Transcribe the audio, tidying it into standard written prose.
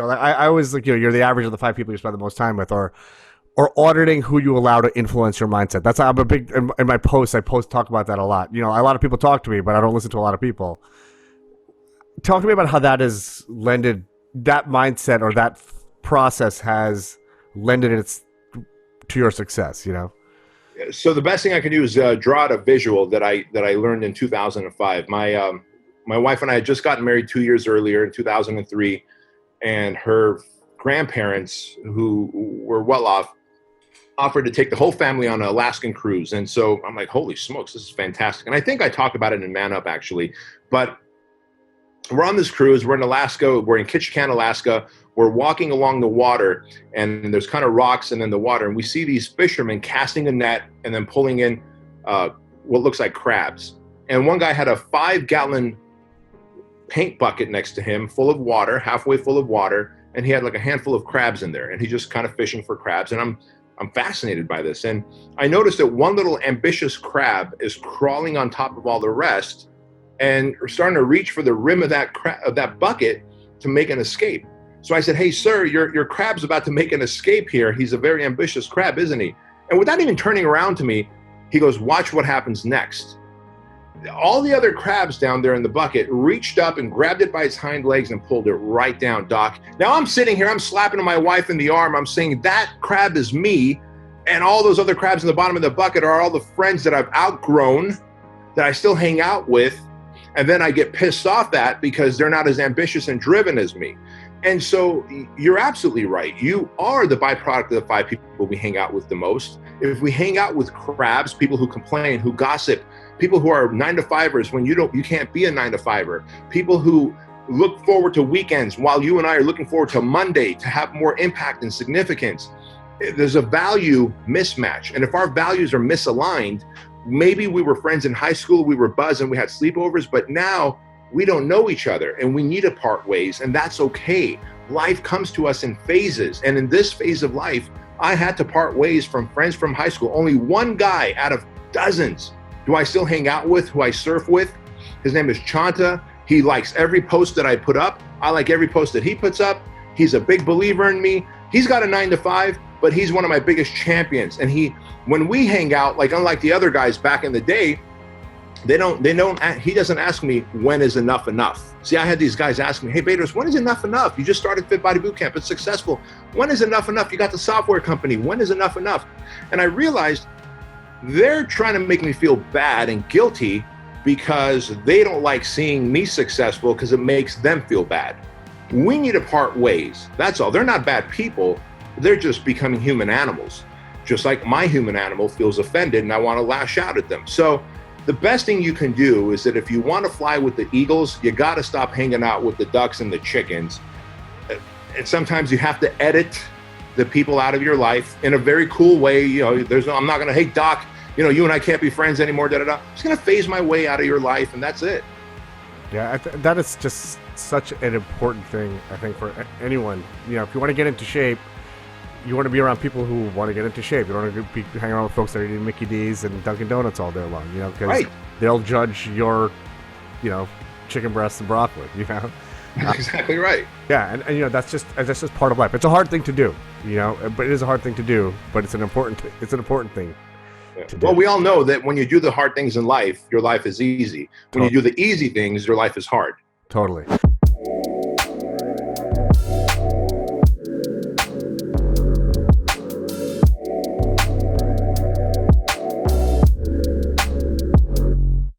like, I always like, you're the average of the 5 people you spend the most time with, or auditing who you allow to influence your mindset. That's I'm a big in my posts. Talk about that a lot. A lot of people talk to me, but I don't listen to a lot of people. Talk to me about how that has lended that mindset or that process has lended its to your success. So the best thing I can do is draw out a visual that I learned in 2005. My wife and I had just gotten married 2 years earlier in 2003, and her grandparents, who were well off, offered to take the whole family on an Alaskan cruise. And so I'm like, holy smokes, this is fantastic. And I think I talked about it in Man Up, actually. But we're on this cruise. We're in Alaska. We're in Ketchikan, Alaska. We're walking along the water, and there's kind of rocks and then the water. And we see these fishermen casting a net and then pulling in what looks like crabs. And one guy had a 5-gallon paint bucket next to him full of water, halfway full of water. And he had like a handful of crabs in there. And he's just kind of fishing for crabs. And I'm fascinated by this. And I noticed that one little ambitious crab is crawling on top of all the rest and starting to reach for the rim of that bucket to make an escape. So I said, hey, sir, your crab's about to make an escape here. He's a very ambitious crab, isn't he? And without even turning around to me, he goes, watch what happens next. All the other crabs down there in the bucket reached up and grabbed it by its hind legs and pulled it right down, Doc. Now I'm sitting here, I'm slapping my wife in the arm. I'm saying that crab is me. And all those other crabs in the bottom of the bucket are all the friends that I've outgrown, that I still hang out with. And then I get pissed off at because they're not as ambitious and driven as me. And so you're absolutely right. You are the byproduct of the 5 people we hang out with the most. If we hang out with crabs, people who complain, who gossip, people who are 9-to-5ers when you can't be a 9-to-5er, people who look forward to weekends while you and I are looking forward to Monday to have more impact and significance. There's a value mismatch. And if our values are misaligned, maybe we were friends in high school, we were buzzing, we had sleepovers, but now we don't know each other and we need to part ways, and that's okay. Life comes to us in phases. And in this phase of life, I had to part ways from friends from high school. Only one guy out of dozens do I still hang out with, who I surf with. His name is Chanta. He likes every post that I put up. I like every post that he puts up. He's a big believer in me. He's got a 9-to-5, but he's one of my biggest champions. And when we hang out, like unlike the other guys back in the day, he doesn't ask me, when is enough enough? See, I had these guys ask me, hey, Baders, when is enough enough? You just started Fit Body Bootcamp. It's successful. When is enough enough? You got the software company. When is enough enough? And I realized they're trying to make me feel bad and guilty because they don't like seeing me successful because it makes them feel bad. We need to part ways. That's all. They're not bad people. They're just becoming human animals. Just like my human animal feels offended and I want to lash out at them. So the best thing you can do is that if you want to fly with the eagles, you got to stop hanging out with the ducks and the chickens. And sometimes you have to edit the people out of your life in a very cool way. I'm not going to, hey, Doc, you and I can't be friends anymore, da-da-da. I'm just going to phase my way out of your life, and that's it. Yeah, that is just such an important thing, I think, for anyone. If you want to get into shape, you want to be around people who want to get into shape. You don't want to be hanging around with folks that are eating Mickey D's and Dunkin' Donuts all day long, because right. They'll judge your, chicken breasts and broccoli, Exactly right. Yeah, and that's just part of life. It's a hard thing to do, but it is a hard thing to do, but it's an important thing. Yeah. Well, we all know that when you do the hard things in life, your life is easy. When you do the easy things, your life is hard. Totally.